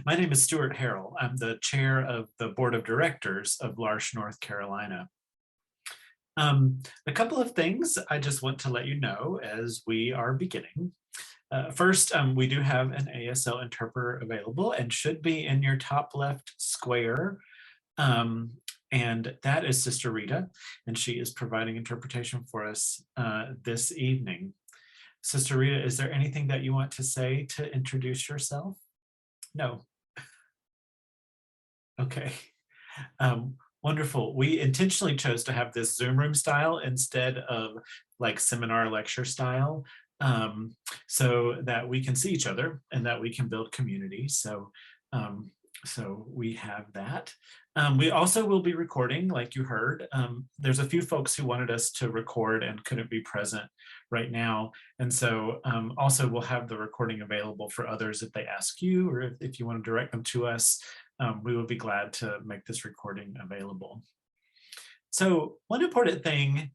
My name is Stuart Harrell. I'm the chair of the board of directors of L'Arche, North Carolina. A couple of things I just want to let you know as we are beginning. First, we do have an ASL interpreter available and should be in your top left square. And that is Sister Rita, and she is providing interpretation for us this evening. Sister Rita, is there anything that you want to say to introduce yourself? No. Okay. Wonderful. We intentionally chose to have this Zoom room style instead of like seminar lecture style, so that we can see each other and that we can build community. So we have that. We also will be recording, like you heard. There's a few folks who wanted us to record and couldn't be present right now. And so also we'll have the recording available for others if they ask you, or if you want to direct them to us. We would be glad to make this recording available. So one important thing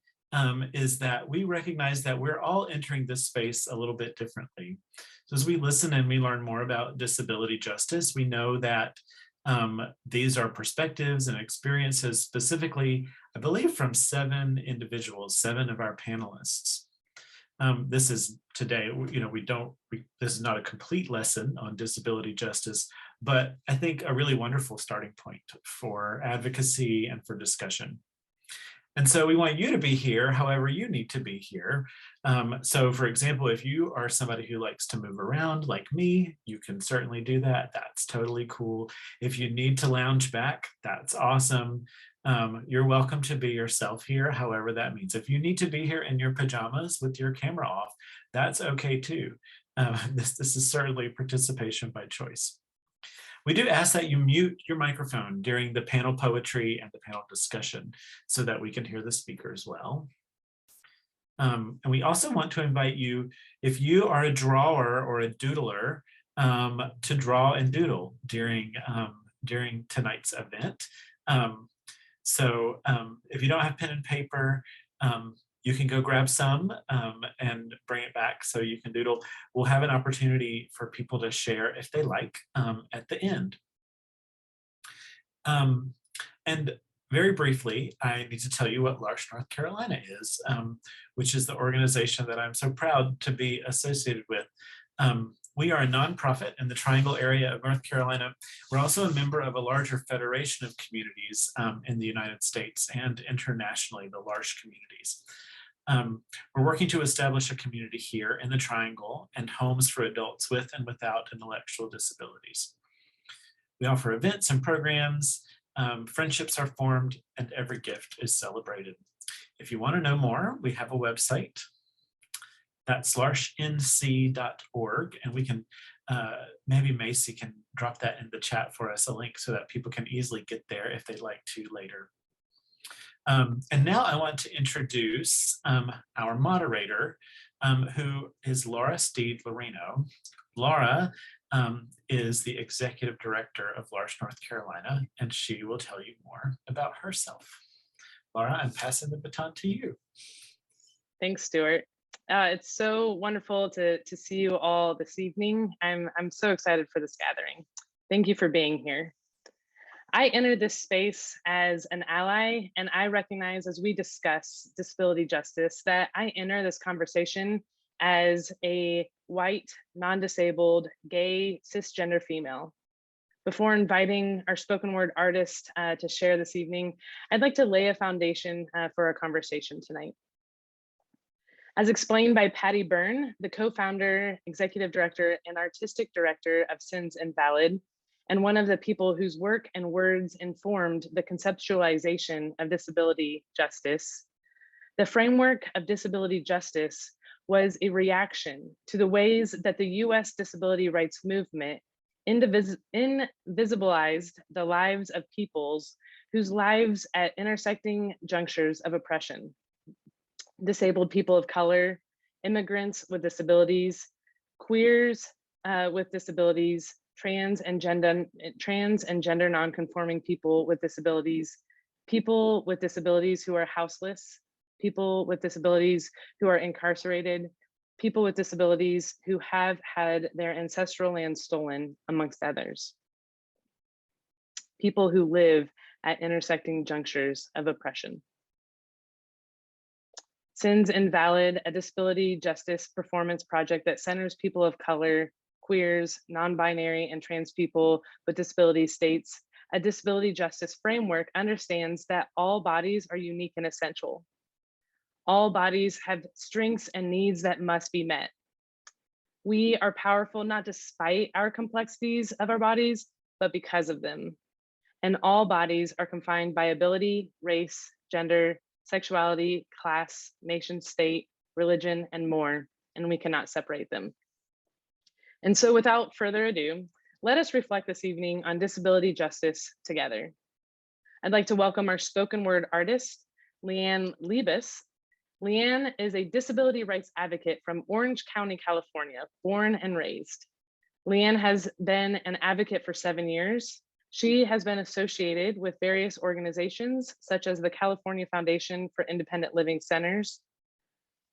is that we recognize that we're all entering this space a little bit differently. So as we listen and we learn more about disability justice, we know that these are perspectives and experiences specifically, I believe, from 7 individuals, 7 of our panelists. This is today, this is not a complete lesson on disability justice, but I think a really wonderful starting point for advocacy and for discussion. And so we want you to be here however you need to be here. So for example, if you are somebody who likes to move around like me, you can certainly do that. That's totally cool. If you need to lounge back, that's awesome. You're welcome to be yourself here, however that means. If you need to be here in your pajamas with your camera off, that's okay too. This is certainly participation by choice. We do ask that you mute your microphone during the panel poetry and the panel discussion so that we can hear the speaker as well. And we also want to invite you, if you are a drawer or a doodler, to draw and doodle during tonight's event. So if you don't have pen and paper, you can go grab some and bring it back so you can doodle. We'll have an opportunity for people to share if they like at the end. And very briefly, I need to tell you what L'Arche, North Carolina is, which is the organization that I'm so proud to be associated with. We are a nonprofit in the Triangle area of North Carolina. We're also a member of a larger federation of communities in the United States and internationally, the L'Arche communities. We're working to establish a community here in the Triangle and homes for adults with and without intellectual disabilities. We offer events and programs, friendships are formed, and every gift is celebrated. If you want to know more, we have a website. That's larchenc.org, and we can, maybe Macy can drop that in the chat for us, a link so that people can easily get there if they'd like to later. And now I want to introduce our moderator, who is Laura Steed Loreno. Laura is the executive director of L'Arche, North Carolina, and she will tell you more about herself. Laura, I'm passing the baton to you. Thanks, Stuart. It's so wonderful to see you all this evening. I'm so excited for this gathering. Thank you for being here. I entered this space as an ally, and I recognize as we discuss disability justice that I enter this conversation as a white, non-disabled, gay, cisgender female. Before inviting our spoken word artist to share this evening, I'd like to lay a foundation for our conversation tonight. As explained by Patty Byrne, the co-founder, executive director, and artistic director of Sins Invalid, and one of the people whose work and words informed the conceptualization of disability justice, the framework of disability justice was a reaction to the ways that the US disability rights movement invisibilized the lives of peoples whose lives at intersecting junctures of oppression. Disabled people of color, immigrants with disabilities, queers with disabilities, trans and gender non-conforming people with disabilities who are houseless, people with disabilities who are incarcerated, people with disabilities who have had their ancestral land stolen, amongst others. people who live at intersecting junctures of oppression. Sins Invalid, a disability justice performance project that centers people of color, queers, non-binary, and trans people with disabilities, states a disability justice framework understands that all bodies are unique and essential. All bodies have strengths and needs that must be met. We are powerful not despite our complexities of our bodies, but because of them. And all bodies are confined by ability, race, gender, sexuality, class, nation state, religion, and more, and we cannot separate them. And so without further ado, let us reflect this evening on disability justice together. I'd like to welcome our spoken word artist, Leanne Libas. Leanne is a disability rights advocate from Orange County, California, born and raised. Leanne has been an advocate for 7 years. She has been associated with various organizations such as the California Foundation for Independent Living Centers,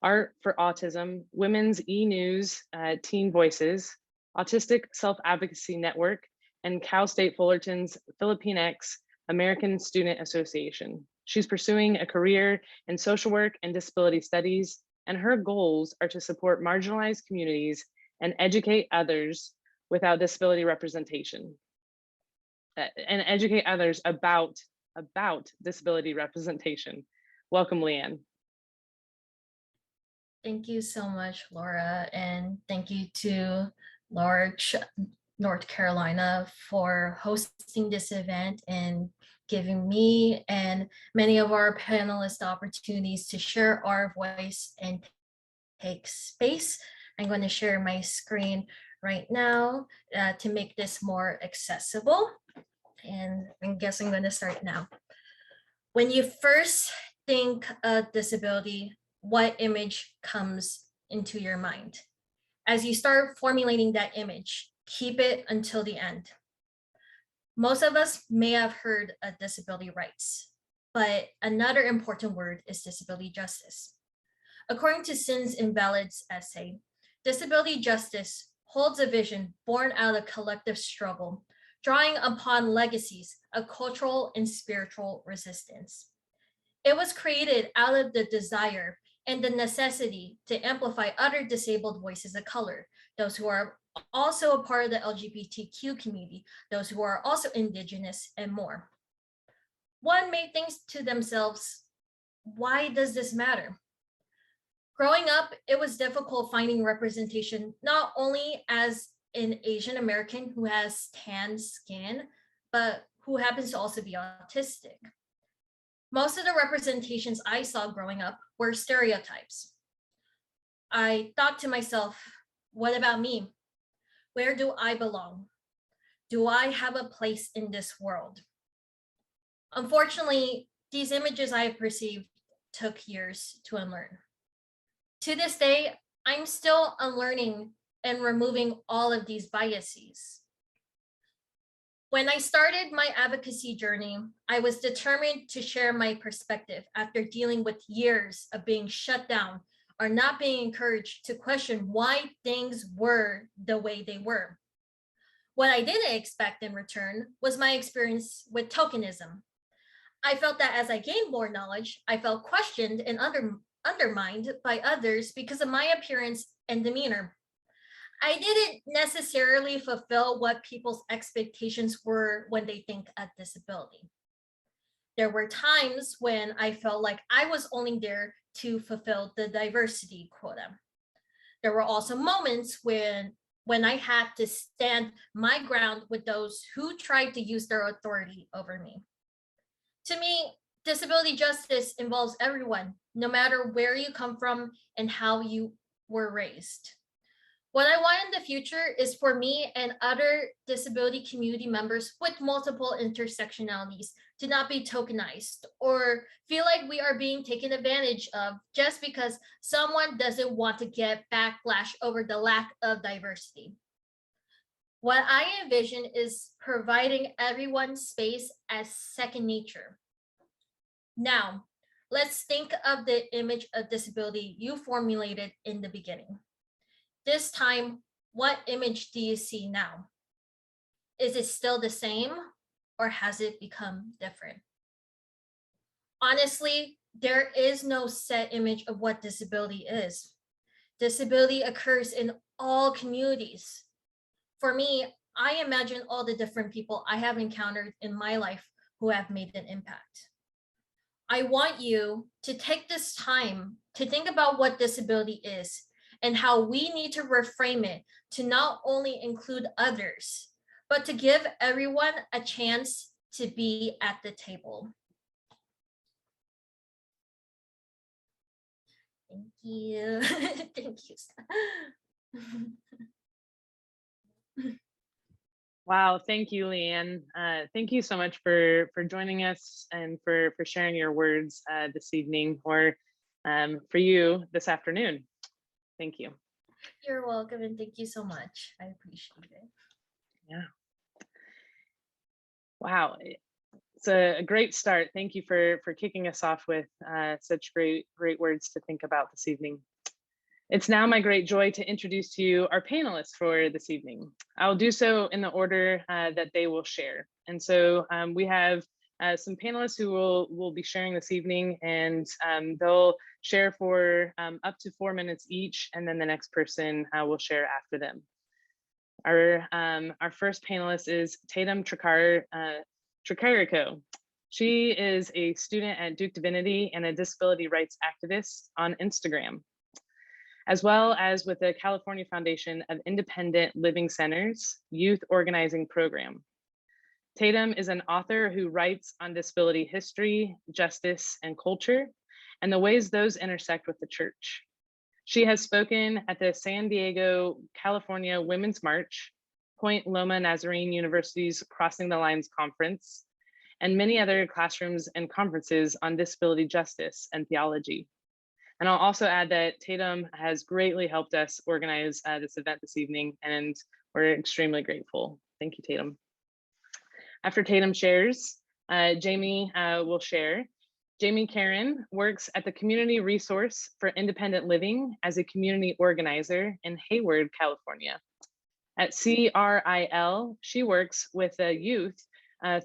Art for Autism, Women's E-News, Teen Voices, Autistic Self-Advocacy Network, and Cal State Fullerton's Filipinx American Student Association. She's pursuing a career in social work and disability studies, and her goals are to support marginalized communities and educate others without disability representation. And educate others about disability representation. Welcome, Leanne. Thank you so much, Laura, and thank you to Large North Carolina for hosting this event and giving me and many of our panelists opportunities to share our voice and take space. I'm going to share my screen right now to make this more accessible. And I guess I'm going to start now. When you first think of disability, what image comes into your mind? As you start formulating that image, keep it until the end. Most of us may have heard of disability rights, but another important word is disability justice. According to Sins Invalid's essay, disability justice holds a vision born out of collective struggle, drawing upon legacies of cultural and spiritual resistance. It was created out of the desire and the necessity to amplify other disabled voices of color, those who are also a part of the LGBTQ community, those who are also Indigenous, and more. One may think to themselves, why does this matter? Growing up, it was difficult finding representation, not only as an Asian American who has tan skin, but who happens to also be autistic. Most of the representations I saw growing up were stereotypes. I thought to myself, what about me? Where do I belong? Do I have a place in this world? Unfortunately, these images I perceived took years to unlearn. To this day, I'm still unlearning and removing all of these biases. When I started my advocacy journey, I was determined to share my perspective after dealing with years of being shut down or not being encouraged to question why things were the way they were. What I didn't expect in return was my experience with tokenism. I felt that as I gained more knowledge, I felt questioned and undermined by others because of my appearance and demeanor. I didn't necessarily fulfill what people's expectations were when they think of disability. There were times when I felt like I was only there to fulfill the diversity quota. There were also moments when I had to stand my ground with those who tried to use their authority over me. To me, disability justice involves everyone, no matter where you come from and how you were raised. What I want in the future is for me and other disability community members with multiple intersectionalities to not be tokenized or feel like we are being taken advantage of just because someone doesn't want to get backlash over the lack of diversity. What I envision is providing everyone space as second nature. Now, let's think of the image of disability you formulated in the beginning. This time, what image do you see now? Is it still the same or has it become different? Honestly, there is no set image of what disability is. Disability occurs in all communities. For me, I imagine all the different people I have encountered in my life who have made an impact. I want you to take this time to think about what disability is and how we need to reframe it to not only include others, but to give everyone a chance to be at the table. Thank you. Thank you. Wow, thank you, Leanne. Thank you so much for joining us and for sharing your words this evening, or for you this afternoon. Thank you. You're welcome, and thank you so much. I appreciate it. Yeah. Wow, it's a great start. Thank you for kicking us off with such great words to think about this evening. It's now my great joy to introduce to you our panelists for this evening. I'll do so in the order that they will share. And so we have some panelists who will be sharing this evening, and they'll share for up to 4 minutes each, and then the next person will share after them. Our first panelist is Tatum Tricarico. She is a student at Duke Divinity and a disability rights activist on Instagram, as well as with the California Foundation of Independent Living Centers Youth Organizing Program. Tatum is an author who writes on disability history, justice, and culture, and the ways those intersect with the church. She has spoken at the San Diego, California Women's March, Point Loma Nazarene University's Crossing the Lines Conference, and many other classrooms and conferences on disability justice and theology. And I'll also add that Tatum has greatly helped us organize this event this evening, and we're extremely grateful. Thank you, Tatum. After Tatum shares, Jamie will share. Jamie Caron works at the Community Resource for Independent Living as a community organizer in Hayward, California. At CRIL, she works with the youth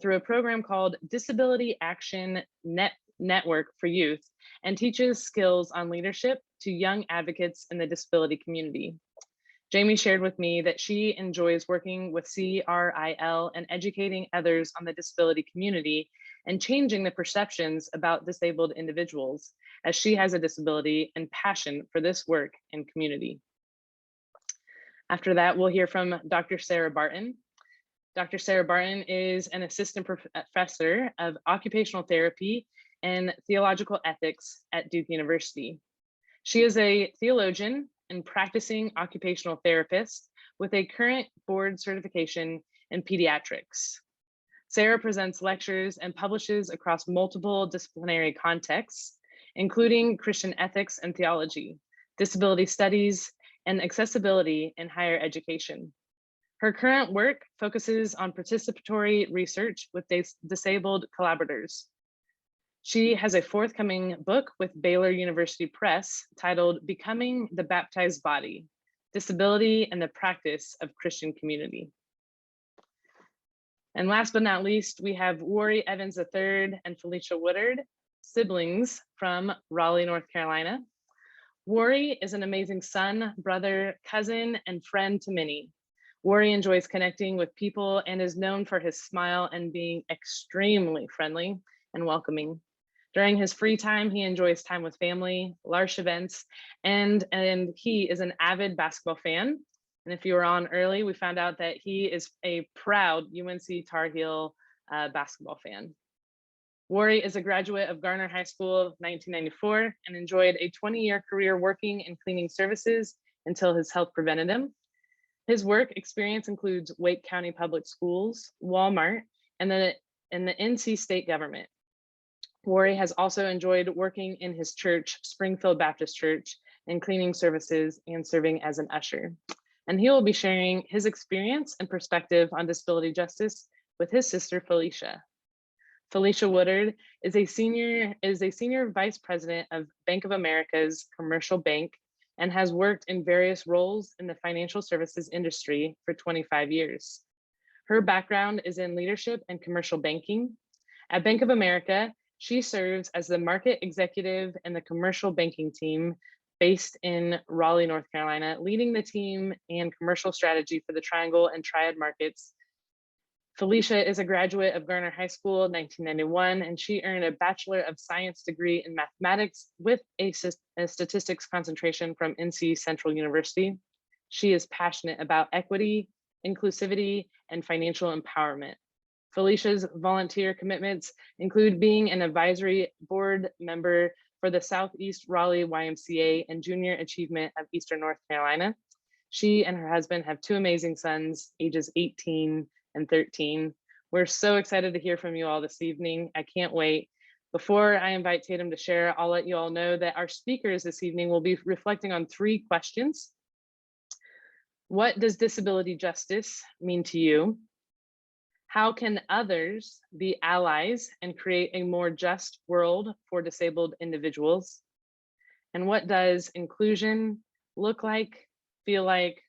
through a program called Disability Action Network for Youth, and teaches skills on leadership to young advocates in the disability community. Jamie shared with me that she enjoys working with CRIL and educating others on the disability community and changing the perceptions about disabled individuals, as she has a disability and passion for this work and community. After that, we'll hear from Dr. Sarah Barton. Dr. Sarah Barton is an assistant professor of occupational therapy and theological ethics at Duke University. She is a theologian and practicing occupational therapist with a current board certification in pediatrics. Sarah presents lectures and publishes across multiple disciplinary contexts, including Christian ethics and theology, disability studies, and accessibility in higher education. Her current work focuses on participatory research with disabled collaborators. She has a forthcoming book with Baylor University Press titled Becoming the Baptized Body, Disability and the Practice of Christian Community. And last but not least, we have Warrie Evans III and Felicia Woodard, siblings from Raleigh, North Carolina. Warrie is an amazing son, brother, cousin, and friend to many. Warrie enjoys connecting with people and is known for his smile and being extremely friendly and welcoming. During his free time, he enjoys time with family, large events, and he is an avid basketball fan. And if you were on early, we found out that he is a proud UNC Tar Heel basketball fan. Warrie is a graduate of Garner High School of 1994 and enjoyed a 20-year career working in cleaning services until his health prevented him. His work experience includes Wake County Public Schools, Walmart, and the NC state government. Warrie has also enjoyed working in his church, Springfield Baptist Church, in cleaning services and serving as an usher. And he will be sharing his experience and perspective on disability justice with his sister, Felicia. Felicia Woodard is a senior vice president of Bank of America's Commercial Bank and has worked in various roles in the financial services industry for 25 years. Her background is in leadership and commercial banking. At Bank of America, she serves as the market executive and the commercial banking team based in Raleigh, North Carolina, leading the team and commercial strategy for the Triangle and Triad markets. Felicia is a graduate of Garner High School in 1991, and she earned a Bachelor of Science degree in mathematics with a statistics concentration from NC Central University. She is passionate about equity, inclusivity, and financial empowerment. Felicia's volunteer commitments include being an advisory board member for the Southeast Raleigh YMCA and Junior Achievement of Eastern North Carolina. She and her husband have two amazing sons, ages 18 and 13. We're so excited to hear from you all this evening. I can't wait. Before I invite Tatum to share, I'll let you all know that our speakers this evening will be reflecting on 3 questions. What does disability justice mean to you? How can others be allies and create a more just world for disabled individuals? And what does inclusion look like, feel like,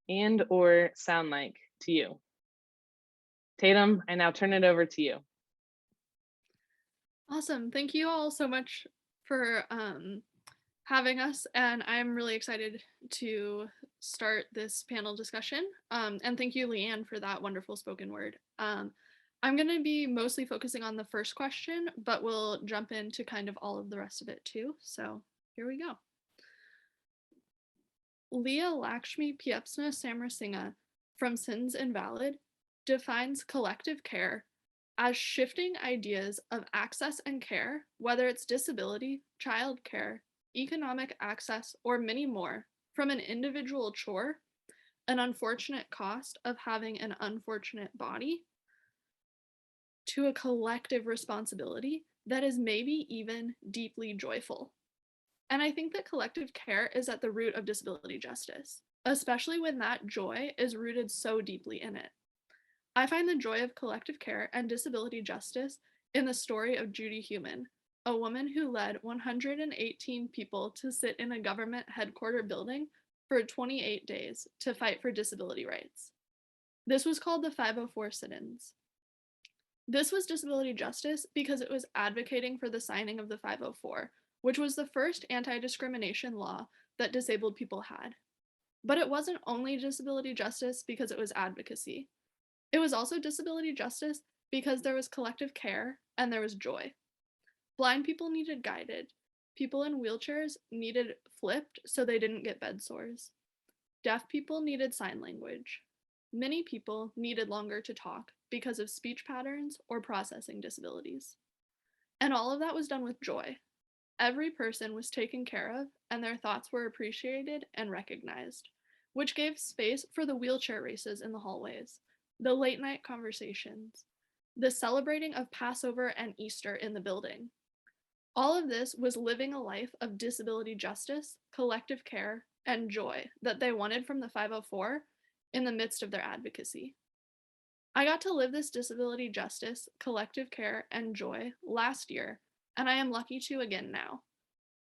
and or sound like to you? Tatum, I now turn it over to you. Awesome. Thank you all so much for having us, and I'm really excited to start this panel discussion. And thank you, Leanne, for that wonderful spoken word. I'm going to be mostly focusing on the first question, but we'll jump into kind of all of the rest of it too. So here we go. Leah Lakshmi Piepsna Samrasinghe from Sins Invalid defines collective care as shifting ideas of access and care, whether it's disability, child care, economic access, or many more, from an individual chore, an unfortunate cost of having an unfortunate body, to a collective responsibility that is maybe even deeply joyful. And I think that collective care is at the root of disability justice, especially when that joy is rooted so deeply in it. I find the joy of collective care and disability justice in the story of Judy Heumann, a woman who led 118 people to sit in a government headquarters building for 28 days to fight for disability rights. This was called the 504 sit-ins. This was disability justice because it was advocating for the signing of the 504, which was the first anti-discrimination law that disabled people had. But it wasn't only disability justice because it was advocacy. It was also disability justice because there was collective care and there was joy. Blind people needed guided. People in wheelchairs needed flipped so they didn't get bed sores. Deaf people needed sign language. Many people needed longer to talk because of speech patterns or processing disabilities. And all of that was done with joy. Every person was taken care of and their thoughts were appreciated and recognized, which gave space for the wheelchair races in the hallways, the late night conversations, the celebrating of Passover and Easter in the building. All of this was living a life of disability justice, collective care, and joy that they wanted from the 504 in the midst of their advocacy. I got to live this disability justice, collective care, and joy last year, and I am lucky to again now.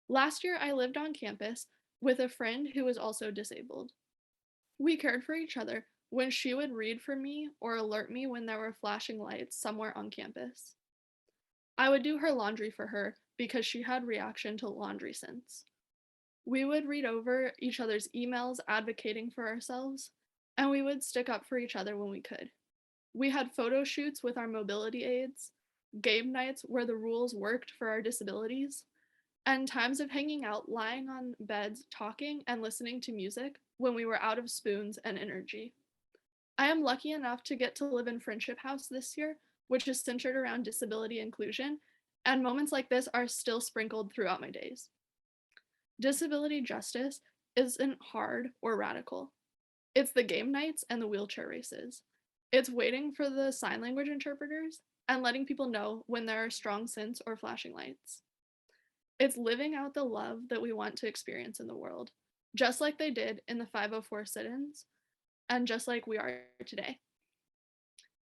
Last year, I lived on campus with a friend who was also disabled. We cared for each other when she would read for me or alert me when there were flashing lights somewhere on campus. I would do her laundry for her because she had reaction to laundry sense. We would read over each other's emails advocating for ourselves, and we would stick up for each other when we could. We had photo shoots with our mobility aids, game nights where the rules worked for our disabilities, and times of hanging out, lying on beds, talking and listening to music when we were out of spoons and energy. I am lucky enough to get to live in Friendship House this year, which is centered around disability inclusion, and moments like this are still sprinkled throughout my days. Disability justice isn't hard or radical. It's the game nights and the wheelchair races. It's waiting for the sign language interpreters and letting people know when there are strong scents or flashing lights. It's living out the love that we want to experience in the world, just like they did in the 504 sit-ins, and just like we are today.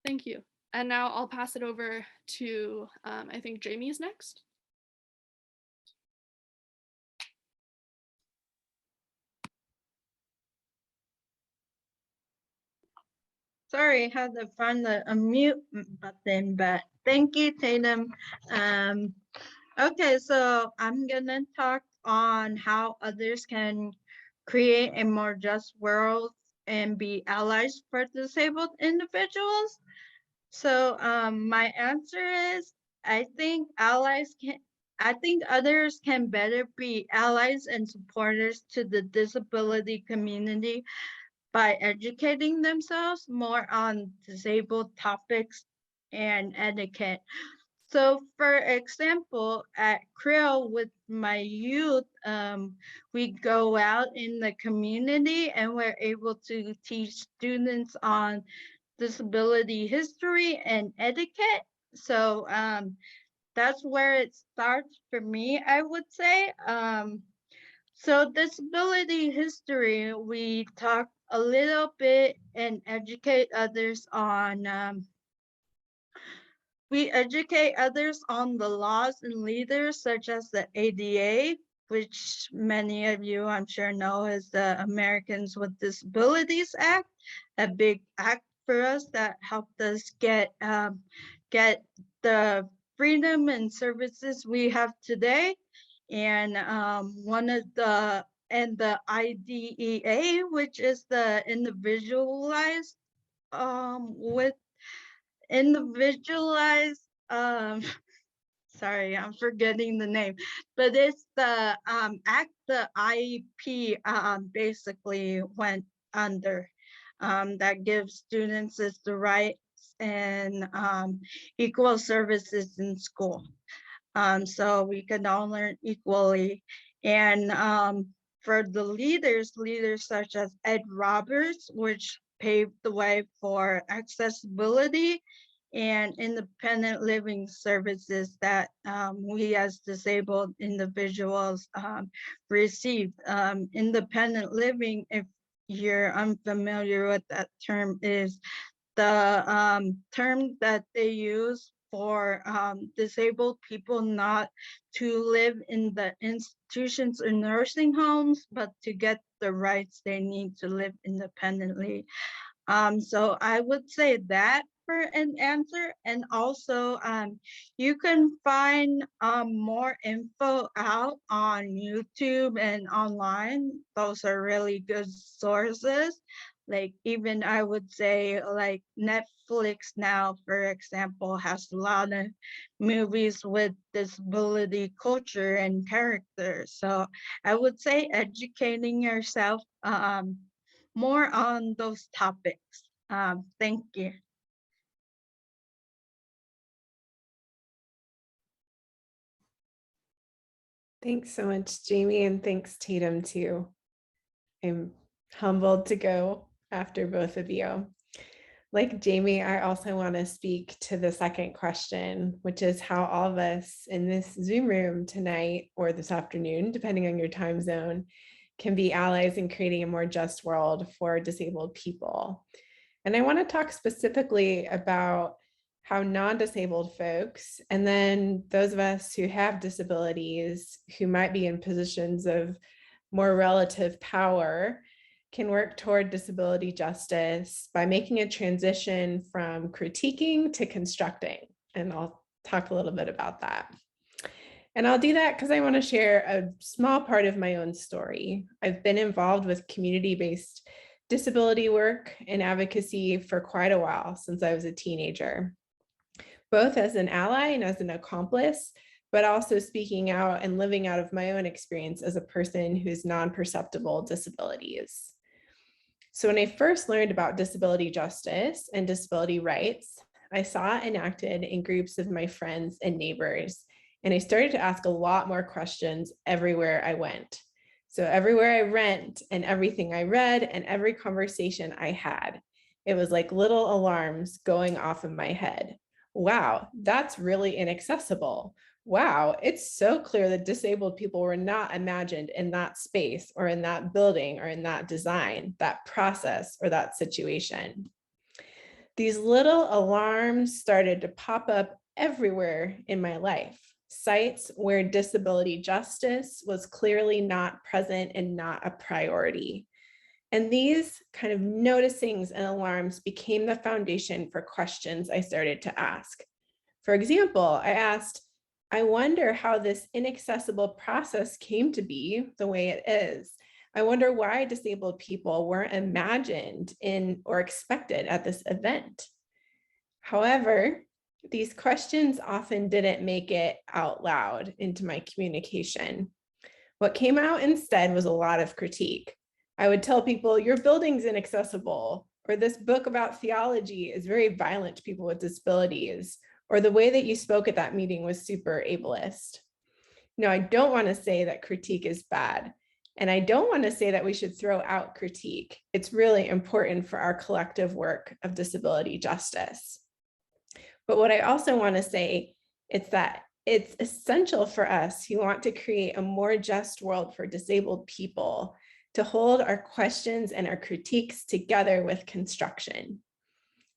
Thank you. And now I'll pass it over to, I think Jamie's next. Sorry, had to find the unmute button, but thank you, Tatum. Okay, so I'm gonna talk on how others can create a more just world and be allies for disabled individuals. So my answer is I think others can better be allies and supporters to the disability community by educating themselves more on disabled topics and etiquette. So for example, at Krill with my youth, we go out in the community and we're able to teach students on disability history and etiquette. So that's where it starts for me, I would say. So disability history, we talk a little bit and educate others on the laws and leaders such as the ADA, which many of you I'm sure know is the Americans with Disabilities Act, a big act for us that helped us get the freedom and services we have today. And the IDEA, which is the individualized with individualized sorry, I'm forgetting the name, but it's the act the IEP basically went under, that gives students the rights and equal services in school. So we can all learn equally. And for the leaders such as Ed Roberts, which paved the way for accessibility and independent living services that we as disabled individuals receive. Independent living, if you're unfamiliar with that term, is the term that they use for disabled people not to live in the institutions or nursing homes, but to get the rights they need to live independently. So I would say that for an answer. And also you can find more info out on YouTube and online. Those are really good sources. Like even I would say like Netflix now, for example, has a lot of movies with disability culture and characters. So I would say educating yourself more on those topics. Thank you. Thanks so much, Jamie, and thanks, Tatum, too. I'm humbled to go after both of you. Like Jamie, I also want to speak to the second question, which is how all of us in this Zoom room tonight or this afternoon, depending on your time zone, can be allies in creating a more just world for disabled people. And I want to talk specifically about how non-disabled folks, and then those of us who have disabilities, who might be in positions of more relative power, can work toward disability justice by making a transition from critiquing to constructing. And I'll talk a little bit about that. And I'll do that because I want to share a small part of my own story. I've been involved with community-based disability work and advocacy for quite a while, since I was a teenager, both as an ally and as an accomplice, but also speaking out and living out of my own experience as a person who's non-perceptible disabilities. So when I first learned about disability justice and disability rights, I saw it enacted in groups of my friends and neighbors, and I started to ask a lot more questions everywhere I went. So everywhere I went and everything I read and every conversation I had, it was like little alarms going off in my head. Wow, that's really inaccessible. Wow, it's so clear that disabled people were not imagined in that space or in that building or in that design, that process or that situation. These little alarms started to pop up everywhere in my life. Sites where disability justice was clearly not present and not a priority. And these kind of noticings and alarms became the foundation for questions I started to ask. For example, I asked, I wonder how this inaccessible process came to be the way it is. I wonder why disabled people weren't imagined in or expected at this event. However, these questions often didn't make it out loud into my communication. What came out instead was a lot of critique. I would tell people, your building's inaccessible, or this book about theology is very violent to people with disabilities, or the way that you spoke at that meeting was super ableist. No, I don't want to say that critique is bad. And I don't want to say that we should throw out critique. It's really important for our collective work of disability justice. But what I also want to say is that it's essential for us who want to create a more just world for disabled people to hold our questions and our critiques together with construction.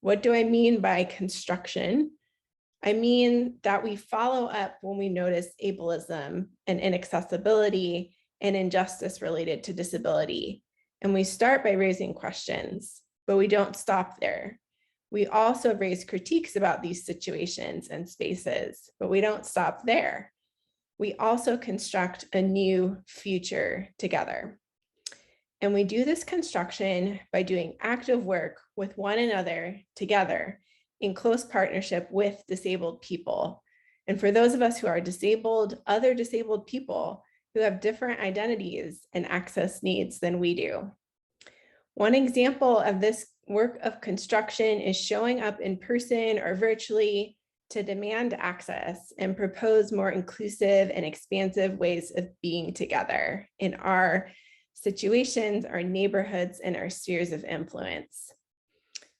What do I mean by construction? I mean that we follow up when we notice ableism and inaccessibility and injustice related to disability. And we start by raising questions, but we don't stop there. We also raise critiques about these situations and spaces, but we don't stop there. We also construct a new future together. And we do this construction by doing active work with one another together in close partnership with disabled people. And for those of us who are disabled, other disabled people who have different identities and access needs than we do. One example of this work of construction is showing up in person or virtually to demand access and propose more inclusive and expansive ways of being together in our situations, our neighborhoods, and our spheres of influence.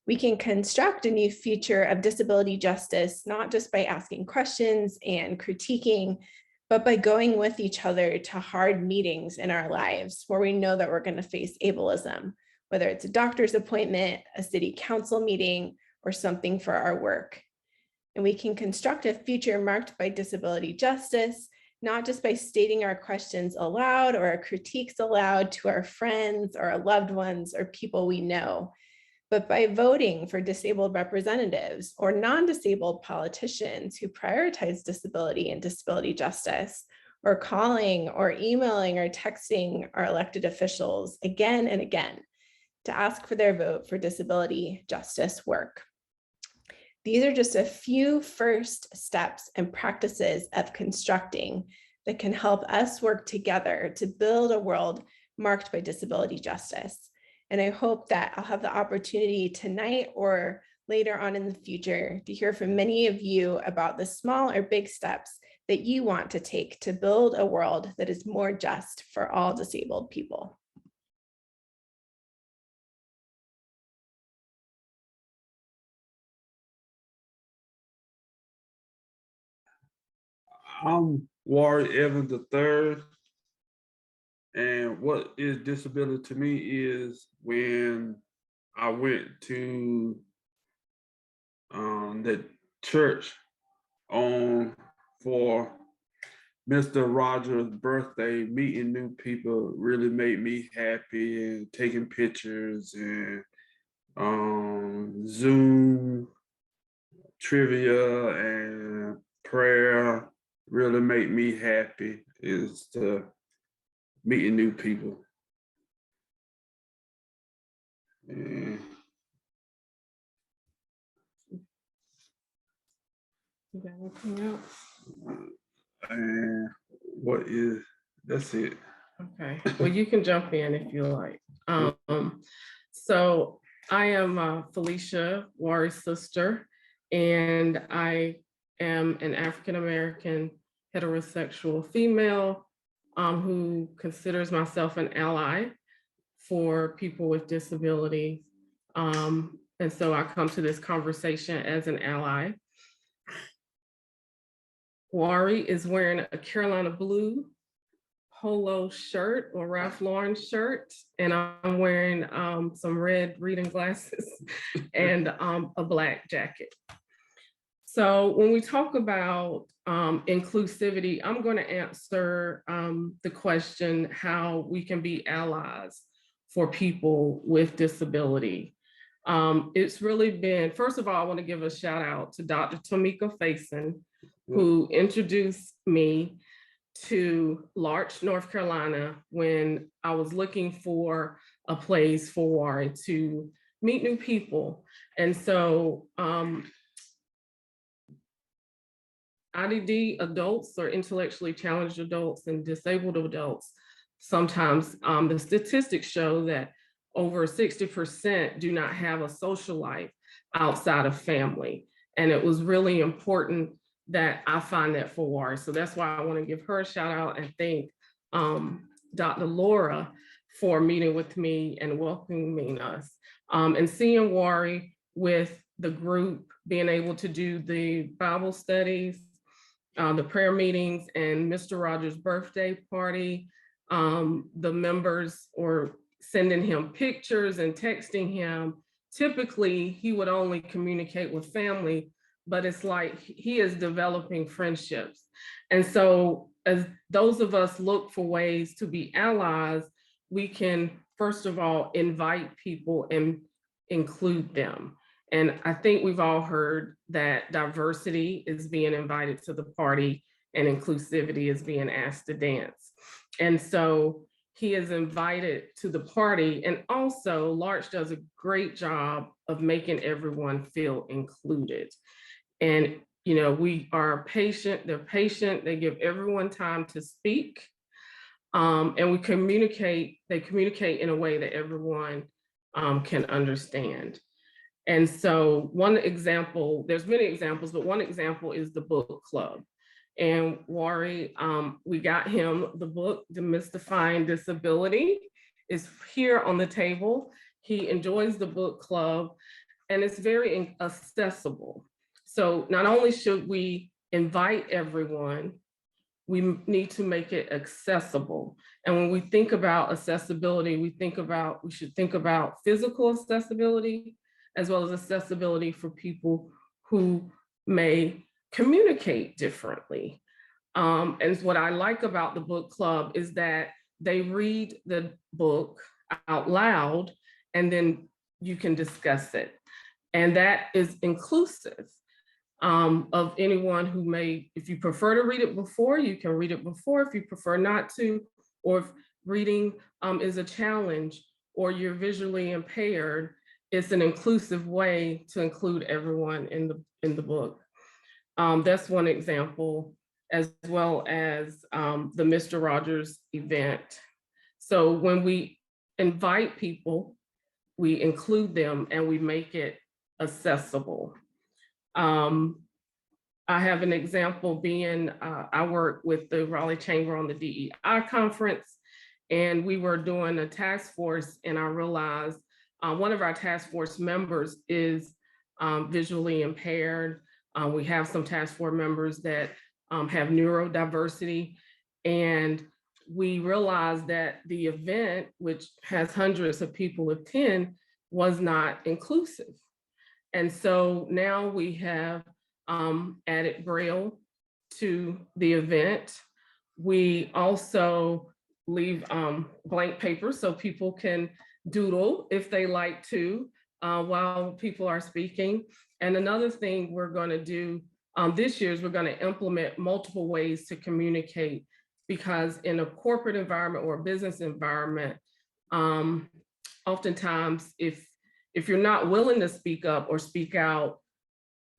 We can construct a new future of disability justice, not just by asking questions and critiquing, but by going with each other to hard meetings in our lives where we know that we're going to face ableism, whether it's a doctor's appointment, a city council meeting, or something for our work. And we can construct a future marked by disability justice, not just by stating our questions aloud or our critiques aloud to our friends or our loved ones or people we know, but by voting for disabled representatives or non-disabled politicians who prioritize disability and disability justice, or calling or emailing or texting our elected officials again and again to ask for their vote for disability justice work. These are just a few first steps and practices of constructing that can help us work together to build a world marked by disability justice. And I hope that I'll have the opportunity tonight or later on in the future to hear from many of you about the small or big steps that you want to take to build a world that is more just for all disabled people. I'm Warrie Evans III. And what is disability to me is when I went to the church for Mr. Rogers' birthday, meeting new people really made me happy, and taking pictures and Zoom trivia and prayer really make me happy, is to meeting new people. And you got anything else? And that's it. Okay, well, you can jump in if you like. So I am Felicia, Warrie's sister, and I am an African-American heterosexual female who considers myself an ally for people with disabilities. And so I come to this conversation as an ally. Warrie is wearing a Carolina blue polo shirt or Ralph Lauren shirt, and I'm wearing some red reading glasses and a black jacket. So when we talk about inclusivity, I'm going to answer the question how we can be allies for people with disability. It's really been, first of all, I want to give a shout out to Dr. Tamika Faison, who introduced me to Larch, North Carolina, when I was looking for a place for Warrie to meet new people. And so IDD adults or intellectually challenged adults and disabled adults, sometimes the statistics show that over 60% do not have a social life outside of family. And it was really important that I find that for Warrie. So that's why I want to give her a shout out and thank Dr. Laura for meeting with me and welcoming us. And seeing Warrie with the group, being able to do the Bible studies, the prayer meetings, and Mr. Rogers' birthday party, the members or sending him pictures and texting him. Typically, he would only communicate with family, but it's like he is developing friendships. And so as those of us look for ways to be allies, we can, first of all, invite people and include them. And I think we've all heard that diversity is being invited to the party and inclusivity is being asked to dance. And so he is invited to the party. And also Larch does a great job of making everyone feel included. And, you know, we are patient, they're patient, they give everyone time to speak. And they communicate in a way that everyone can understand. And so one example, there's many examples, but one example is the book club. And Warrie, we got him the book, Demystifying Disability, is here on the table. He enjoys the book club and it's very accessible. So not only should we invite everyone, we need to make it accessible. And when we think about accessibility, we should think about physical accessibility, as well as accessibility for people who may communicate differently. And what I like about the book club is that they read the book out loud and then you can discuss it. And that is inclusive of anyone who may, if you prefer to read it before, you can read it before. If you prefer not to, or if reading is a challenge or you're visually impaired, it's an inclusive way to include everyone in the book. That's one example, as well as the Mr. Rogers event. So when we invite people, we include them and we make it accessible. I have an example being, I work with the Raleigh Chamber on the DEI conference, and we were doing a task force, and I realized one of our task force members is visually impaired. We have some task force members that have neurodiversity, and we realized that the event, which has hundreds of people attend, was not inclusive. And so now we have added Braille to the event. We also leave blank paper so people can doodle if they like to while people are speaking. And another thing we're going to do this year is we're going to implement multiple ways to communicate, because in a corporate environment or a business environment, oftentimes if you're not willing to speak up or speak out,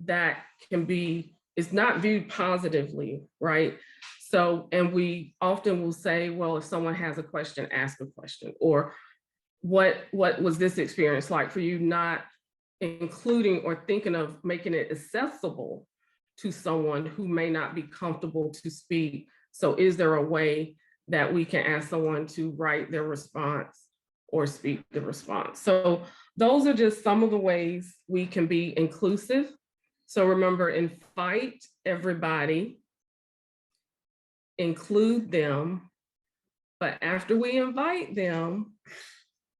that can be, it's not viewed positively, right? So, and we often will say, well, if someone has a question, ask a question, or what was this experience like for you, not including or thinking of making it accessible to someone who may not be comfortable to speak. So is there a way that we can ask someone to write their response or speak the response? So those are just some of the ways we can be inclusive. So remember, invite everybody, include them, but after we invite them,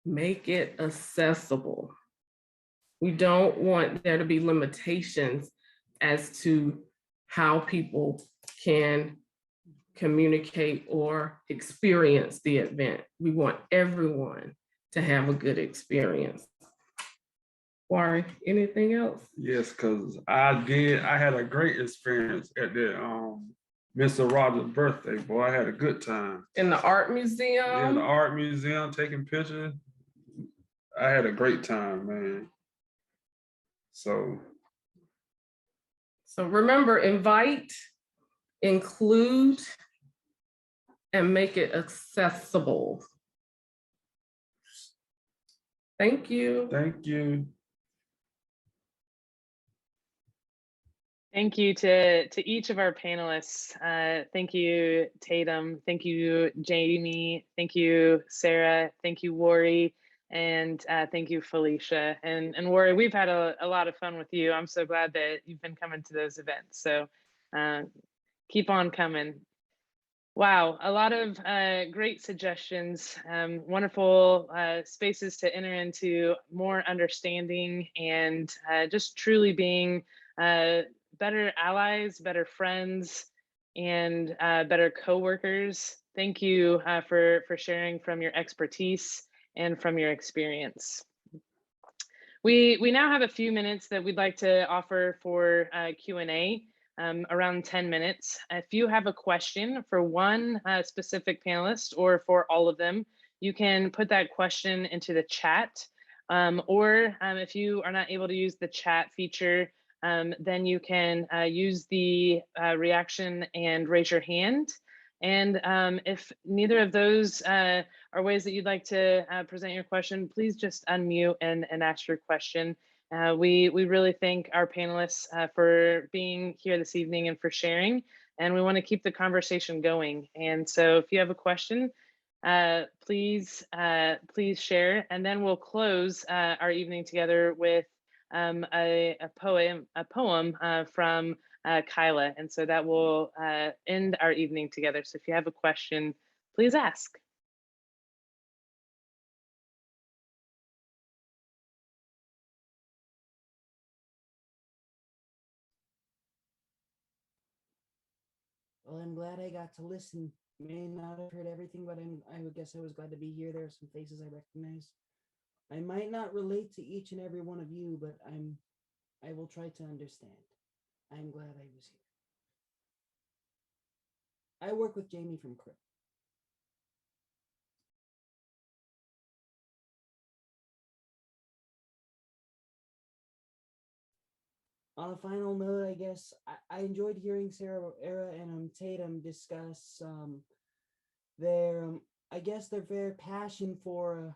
make it accessible. We don't want there to be limitations as to how people can communicate or experience the event. We want everyone to have a good experience. Warrie, anything else? Yes, because I had a great experience at the Mr. Rogers' birthday. Boy, I had a good time. In the art museum? Yeah, the art museum, taking pictures. I had a great time, man. So remember, invite, include, and make it accessible. Thank you. thank you. Thank you to each of our panelists. Thank you, Tatum. Thank you, Jamie. Thank you, Sarah. Thank you, Warrie. And thank you, Felicia. And Warrie, we've had a lot of fun with you. I'm so glad that you've been coming to those events. So keep on coming. Wow, a lot of great suggestions, wonderful spaces to enter into more understanding and just truly being better allies, better friends, and better coworkers. Thank you for sharing from your expertise and from your experience. We now have a few minutes that we'd like to offer for Q&A. Around 10 minutes. If you have a question for one specific panelist or for all of them, you can put that question into the chat. Or if you are not able to use the chat feature, then you can use the reaction and raise your hand. And if neither of those are ways that you'd like to present your question, please just unmute and ask your question. We really thank our panelists for being here this evening and for sharing, and we want to keep the conversation going. And so if you have a question, please share, and then we'll close our evening together with a poem from Kyla. And so that will end our evening together. So if you have a question, please ask. Well, I'm glad I got to listen. May not have heard everything, but I would guess I was glad to be here. There are some faces I recognize. I might not relate to each and every one of you, but I will try to understand. I'm glad I was here. I work with Jamie from Crip. On a final note, I guess I enjoyed hearing Sarah Era and Tatum discuss their I guess their passion for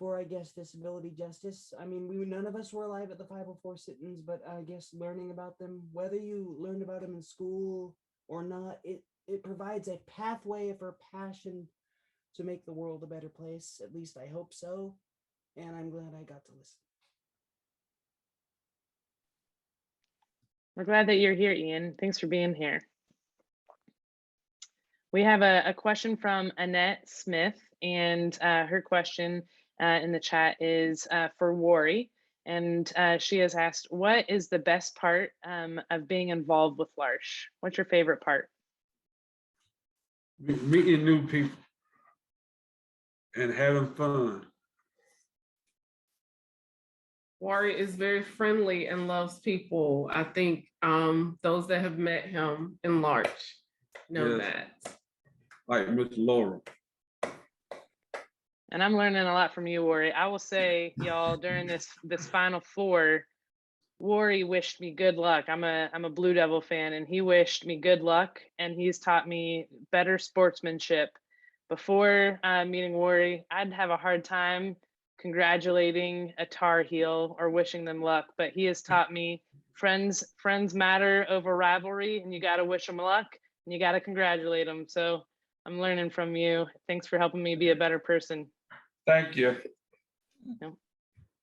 I guess disability justice. I mean, none of us were alive at the 504 sit-ins, but I guess learning about them, whether you learned about them in school or not, it provides a pathway for passion to make the world a better place. At least I hope so, and I'm glad I got to listen. We're glad that you're here, Ian. Thanks for being here. We have a question from Annette Smith, and her question in the chat is for Warrie. And she has asked, what is the best part of being involved with L'Arche? What's your favorite part? Meeting new people and having fun. Warrie is very friendly and loves people. I think those that have met him in L'Arche know that. Like Miss Laura. And I'm learning a lot from you, Warrie. I will say, y'all, during this Final Four, Warrie wished me good luck. I'm a Blue Devil fan, and he wished me good luck, and he's taught me better sportsmanship. Before meeting Warrie, I'd have a hard time congratulating a Tar Heel or wishing them luck, but he has taught me friends matter over rivalry, and you got to wish them luck and you got to congratulate them. So I'm learning from you. Thanks for helping me be a better person. Thank you. Yeah.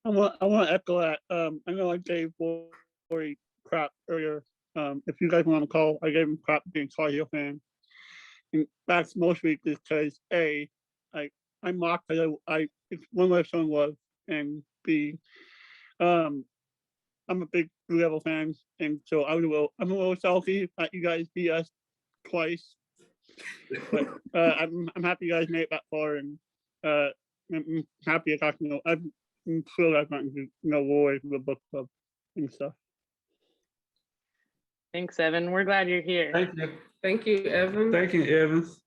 I want to echo that. I know I gave Warrie crap earlier. If you guys want to call, I gave him crap being Tar Heel fan. And that's mostly because I mocked it's one way someone was, and B, I'm a big Blue Devil fan, and so I'm a little salty that you guys beat us twice. But I'm happy you guys made it that far, and I'm happy I got to know. I'm thrilled I've gotten to know Warrie from the book club and stuff. Thanks, Evan. We're glad you're here. Thank you. Thank you, Evan. Thank you, Evans.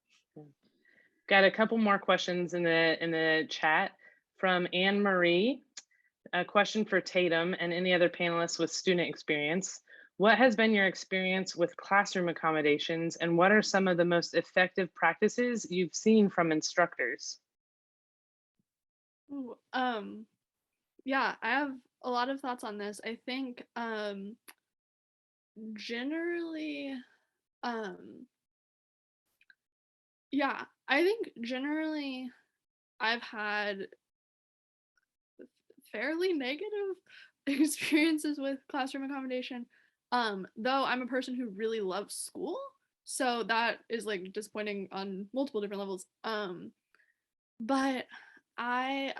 Got a couple more questions in the chat from Anne Marie. A question for Tatum and any other panelists with student experience. What has been your experience with classroom accommodations, and what are some of the most effective practices you've seen from instructors? Ooh, yeah, I have a lot of thoughts on this. I think generally, yeah, I think generally I've had fairly negative experiences with classroom accommodation. Though I'm a person who really loves school, so that is like disappointing on multiple different levels. But I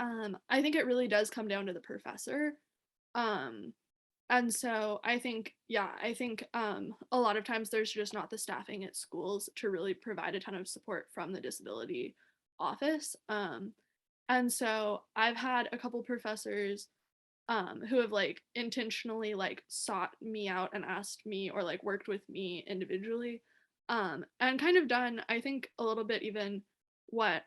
think it really does come down to the professor. And so I think, yeah, a lot of times there's just not the staffing at schools to really provide a ton of support from the disability office. And so I've had a couple professors who have like intentionally like sought me out and asked me or like worked with me individually, and kind of done, I think, a little bit even what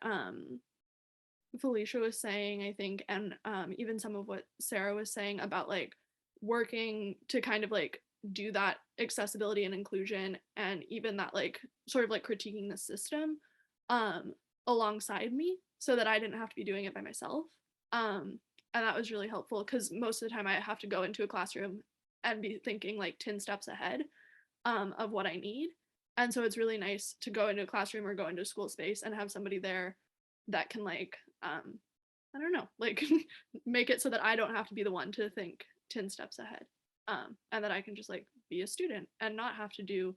Felicia was saying, I think, and even some of what Sarah was saying about like working to kind of like do that accessibility and inclusion, and even that like sort of like critiquing the system alongside me so that I didn't have to be doing it by myself. And that was really helpful because most of the time I have to go into a classroom and be thinking like 10 steps ahead of what I need. And so it's really nice to go into a classroom or go into a school space and have somebody there that can like, I don't know, like make it so that I don't have to be the one to think 10 steps ahead, and that I can just like be a student and not have to do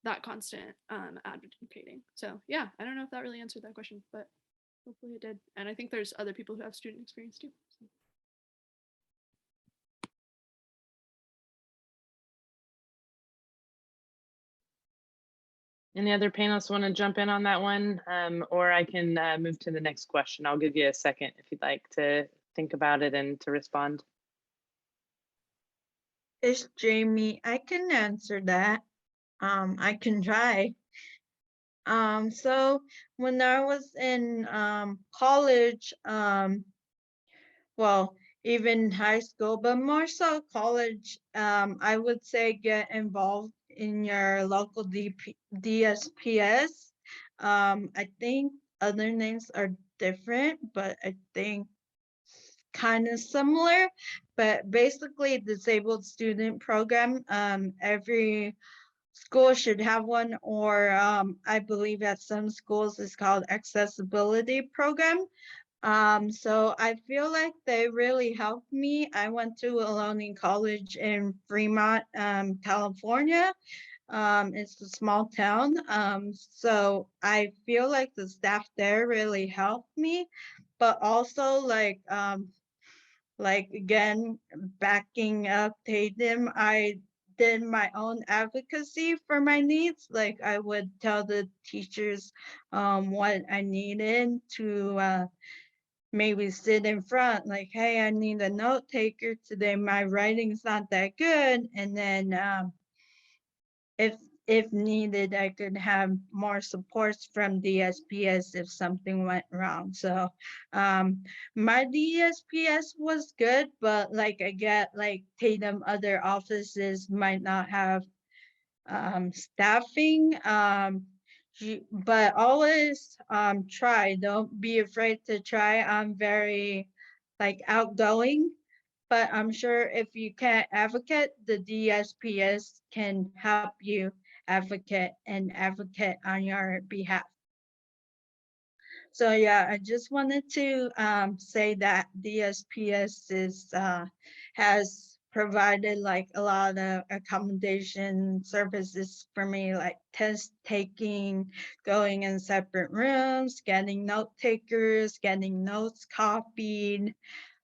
that constant advocating. So yeah, I don't know if that really answered that question, but hopefully it did. And I think there's other people who have student experience too. So. Any other panelists want to jump in on that one? Or I can move to the next question. I'll give you a second if you'd like to think about it and to respond. It's Jamie. I can answer that. I can try. So when I was in college, well, even high school, but more so college, I would say get involved in your local DSPS. I think other names are different, but I think kind of similar, but basically disabled student program. Every school should have one, or I believe at some schools it's called accessibility program. So I feel like they really helped me. I went to a learning college in Fremont, California. It's a small town. So I feel like the staff there really helped me, but also like again, backing up Tatum, I did my own advocacy for my needs. Like I would tell the teachers what I needed to maybe sit in front, like, hey, I need a note taker today. My writing's not that good. And then if needed, I could have more supports from DSPS if something went wrong. So my DSPS was good, but like I get like Tatum, other offices might not have staffing. But always try. Don't be afraid to try. I'm very like outgoing, but I'm sure if you can't advocate, the DSPS can help you advocate on your behalf. So yeah, I just wanted to say that DSPS has provided like a lot of accommodation services for me, like test taking, going in separate rooms, getting note takers, getting notes copied,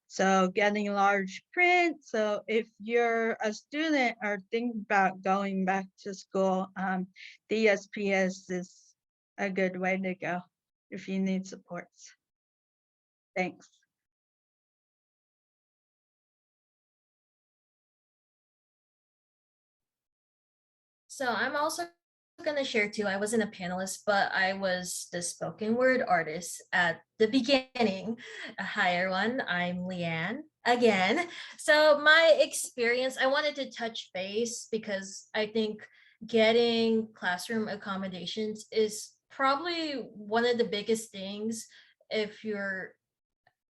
so getting large print. So if you're a student or think about going back to school, DSPS is a good way to go if you need supports. Thanks. So I'm also going to share too. I wasn't a panelist, but I was the spoken word artist at the beginning. Hi, everyone. I'm Leanne again. So my experience, I wanted to touch base because I think getting classroom accommodations is probably one of the biggest things if you're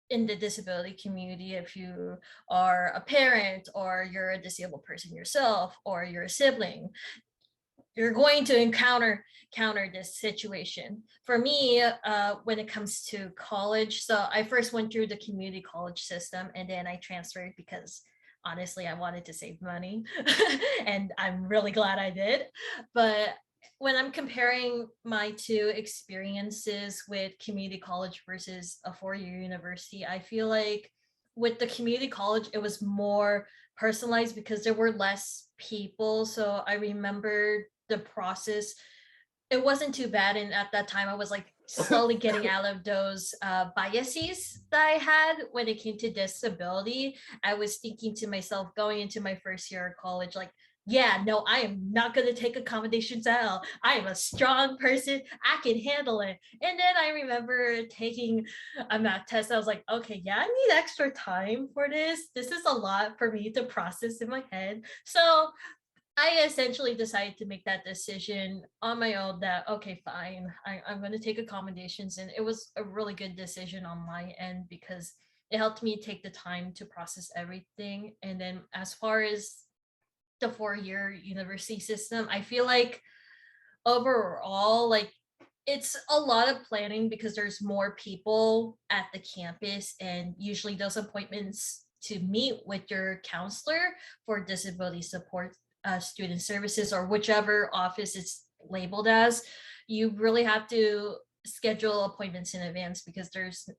in the disability community, if you are a parent or you're a disabled person yourself or you're a sibling, you're going to encounter this situation. For me, when it comes to college, so I first went through the community college system and then I transferred because honestly, I wanted to save money and I'm really glad I did. But when I'm comparing my two experiences with community college versus a four-year university, I feel like with the community college, it was more personalized because there were less people. So I remember the process. It wasn't too bad. And at that time, I was like slowly getting out of those biases that I had when it came to disability. I was thinking to myself going into my first year of college, like, yeah, no, I am not going to take accommodations at all. I am a strong person. I can handle it. And then I remember taking a math test. I was like, okay, yeah, I need extra time for this. This is a lot for me to process in my head. So I essentially decided to make that decision on my own that, okay, fine, I'm going to take accommodations. And it was a really good decision on my end because it helped me take the time to process everything. And then as far as the four-year university system, I feel like overall, like it's a lot of planning because there's more people at the campus and usually those appointments to meet with your counselor for disability support student services or whichever office it's labeled as, you really have to schedule appointments in advance because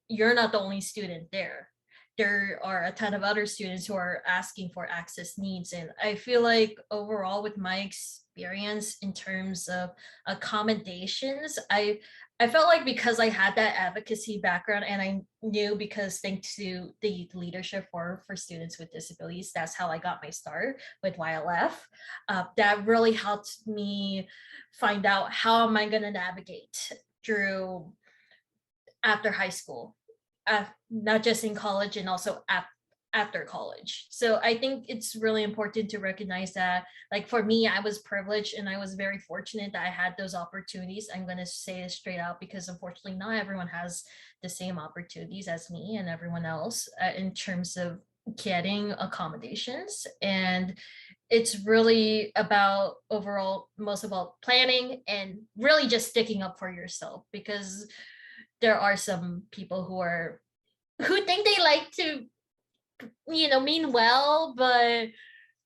you're not the only student there. There are a ton of other students who are asking for access needs. And I feel like overall with my experience in terms of accommodations, I felt like because I had that advocacy background and I knew because thanks to the leadership for students with disabilities, that's how I got my start with YLF. That really helped me find out how am I going to navigate through after high school, not just in college and also after college. So I think it's really important to recognize that, like for me, I was privileged and I was very fortunate that I had those opportunities. I'm going to say it straight out because unfortunately not everyone has the same opportunities as me and everyone else in terms of getting accommodations. And it's really about overall, most about planning and really just sticking up for yourself because there are some people who think they like to mean well, but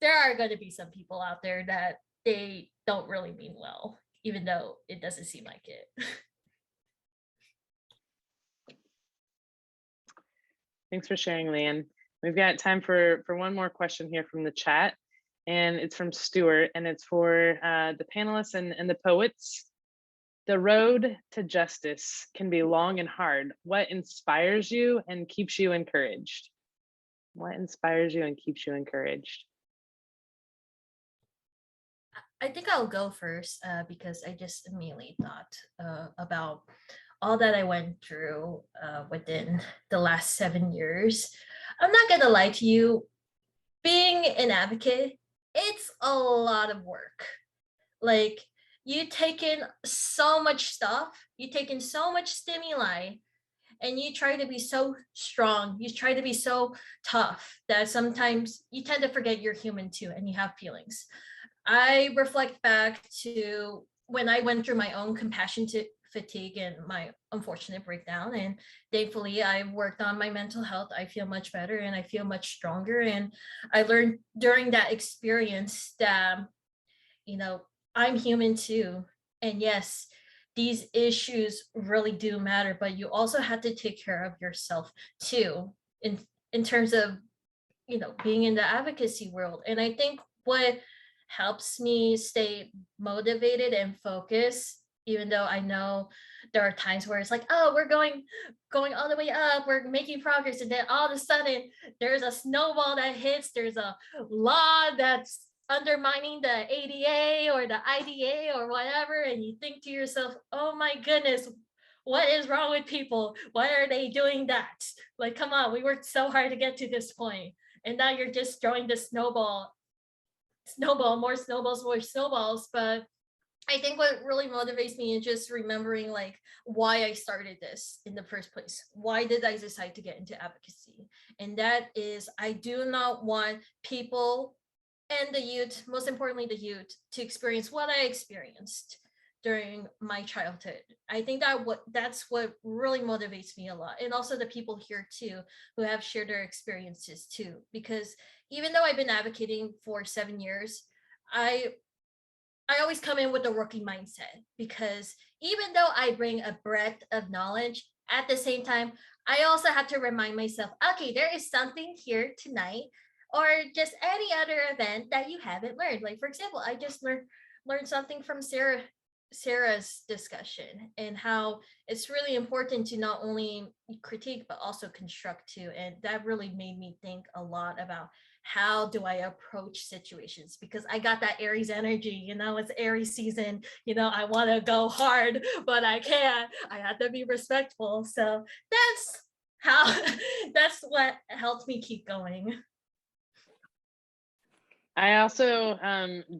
there are going to be some people out there that they don't really mean well, even though it doesn't seem like it. Thanks for sharing, Leanne. We've got time for one more question here from the chat, and it's from Stuart, and it's for the panelists and the poets. The road to justice can be long and hard. What inspires you and keeps you encouraged? What inspires you and keeps you encouraged? I think I'll go first because I just immediately thought about all that I went through within the last 7 years. I'm not going to lie to you, being an advocate, it's a lot of work. Like you take in so much stuff, you take in so much stimuli, and you try to be so strong, you try to be so tough that sometimes you tend to forget you're human too and you have feelings. I reflect back to when I went through my own compassion to fatigue and my unfortunate breakdown, and thankfully I worked on my mental health. I feel much better and I feel much stronger, and I learned during that experience that I'm human too, and yes, these issues really do matter, but you also have to take care of yourself too in terms of being in the advocacy world. And I think what helps me stay motivated and focused, even though I know there are times where it's like, oh, we're going all the way up, we're making progress, and then all of a sudden there's a snowball that hits, there's a law that's undermining the ADA or the IDA or whatever, and you think to yourself, oh my goodness, what is wrong with people? Why are they doing that? Like, come on, we worked so hard to get to this point, and now you're just throwing the snowball, more snowballs, more snowballs. But I think what really motivates me is just remembering like why I started this in the first place. Why did I decide to get into advocacy? And that is, I do not want people and the youth, most importantly the youth, to experience what I experienced during my childhood. I think that's what really motivates me a lot. And also the people here too, who have shared their experiences too. Because even though I've been advocating for 7 years, I always come in with a rookie mindset, because even though I bring a breadth of knowledge, at the same time, I also have to remind myself, okay, there is something here tonight or just any other event that you haven't learned. Like, for example, I just learned something from Sarah's discussion, and how it's really important to not only critique but also construct too. And that really made me think a lot about how do I approach situations, because I got that Aries energy, it's Aries season, I want to go hard, but I can't. I have to be respectful. So that's what helped me keep going. I also,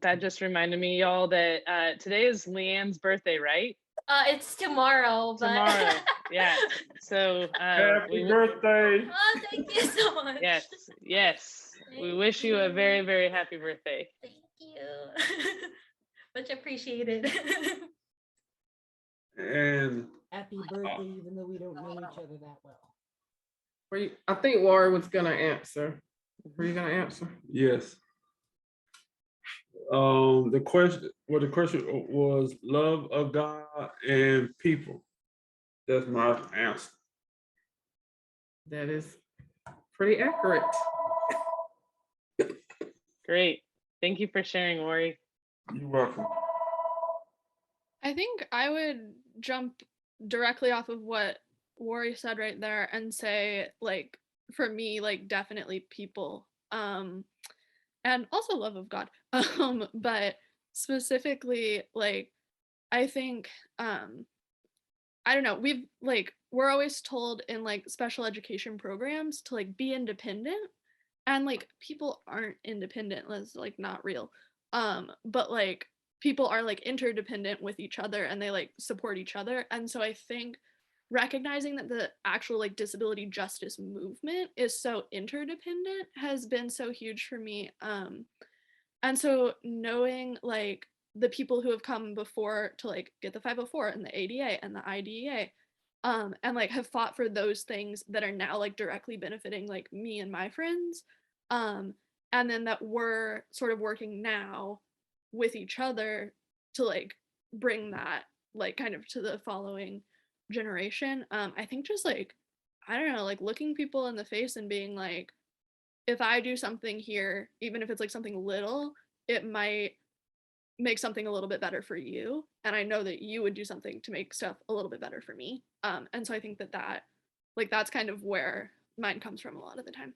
that just reminded me, y'all, that today is Leanne's birthday, right? It's tomorrow. But... Tomorrow, yeah. So Happy birthday! Oh, thank you so much. Yes. We wish you a very, very happy birthday. Thank you. Much appreciated. And Happy birthday, even though we don't know each other that well. I think Warrie was gonna answer. Were you gonna answer? yes. The question was love of God and people. That's my answer. That is pretty accurate. Great. Thank you for sharing, Warrie. You're welcome. I think I would jump directly off of what Warrie said right there and say, like, for me, like, definitely people, and also love of God, but specifically, like, I think, I don't know, we're always told in like special education programs to like be independent, and like people aren't independent. That's like not real. But like people are like interdependent with each other, and they like support each other. And so I think recognizing that the actual like disability justice movement is so interdependent has been so huge for me. And so knowing like the people who have come before to like get the 504 and the ADA and the IDEA, and like have fought for those things that are now like directly benefiting like me and my friends, and then that we're sort of working now with each other to like bring that like kind of to the following generation. I think just like, I don't know, like looking people in the face and being like, if I do something here, even if it's like something little, it might make something a little bit better for you, and I know that you would do something to make stuff a little bit better for me. And so I think that like that's kind of where mine comes from a lot of the time.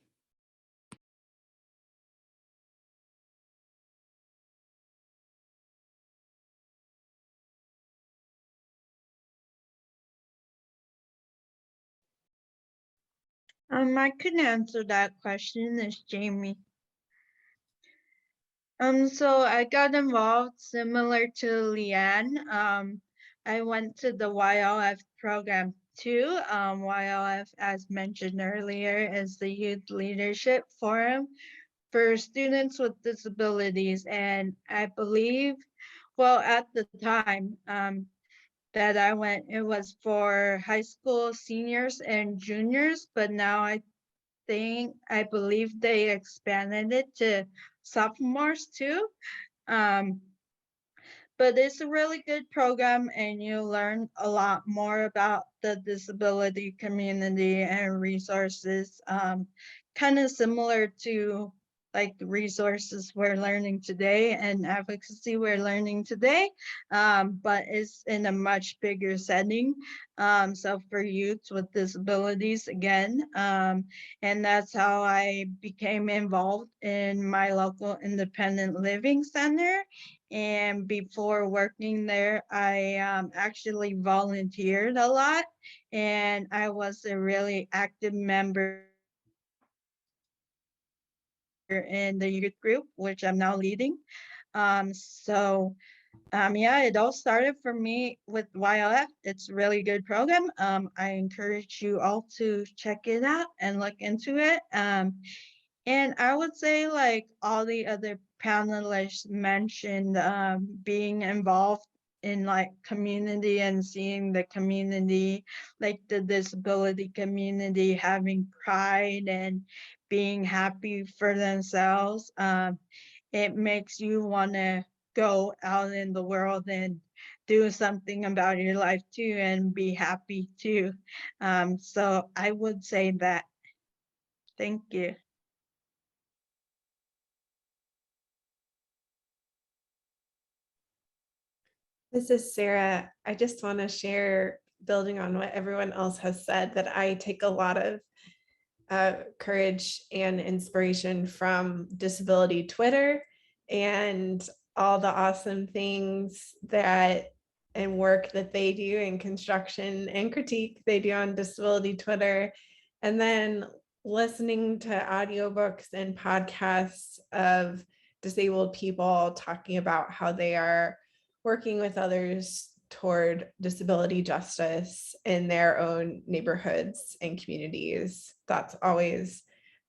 I couldn't answer that question. It's Jamie. So I got involved similar to Leanne. I went to the YLF program too. YLF, as mentioned earlier, is the Youth Leadership Forum for students with disabilities. And I believe, well, at the time that I went, it was for high school seniors and juniors, but now I believe they expanded it to sophomores too. But it's a really good program, and you learn a lot more about the disability community and resources, kind of similar to like resources we're learning today and advocacy we're learning today, but it's in a much bigger setting. So for youth with disabilities again, and that's how I became involved in my local independent living center. And before working there, I actually volunteered a lot, and I was a really active member in the youth group, which I'm now leading. Yeah, it all started for me with YLF. It's a really good program. I encourage you all to check it out and look into it. And I would say, like all the other panelists mentioned, being involved in like community and seeing the community, like the disability community, having pride and being happy for themselves. It makes you want to go out in the world and do something about your life too and be happy too. So I would say that. Thank you. This is Sarah. I just want to share, building on what everyone else has said, that I take a lot of courage and inspiration from disability Twitter and all the awesome things that and work that they do in construction and critique they do on disability Twitter. And then listening to audiobooks and podcasts of disabled people talking about how they are working with others toward disability justice in their own neighborhoods and communities. That's always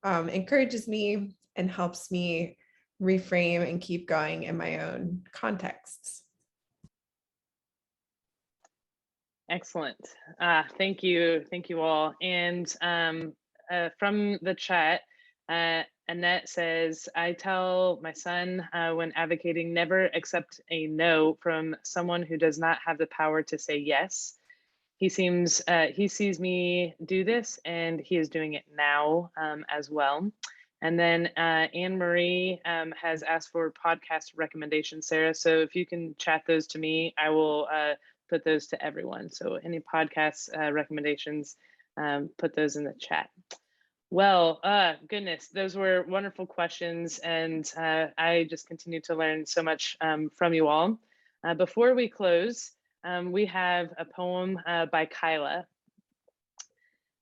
encourages me and helps me reframe and keep going in my own contexts. Excellent. Thank you all. And from the chat, Annette says, I tell my son when advocating, never accept a no from someone who does not have the power to say yes. He sees me do this and he is doing it now as well. And then Anne Marie has asked for podcast recommendations, Sarah. So if you can chat those to me, I will put those to everyone. So any podcast recommendations, put those in the chat. Well, goodness, those were wonderful questions, and I just continue to learn so much from you all. Before we close, we have a poem by Kyla.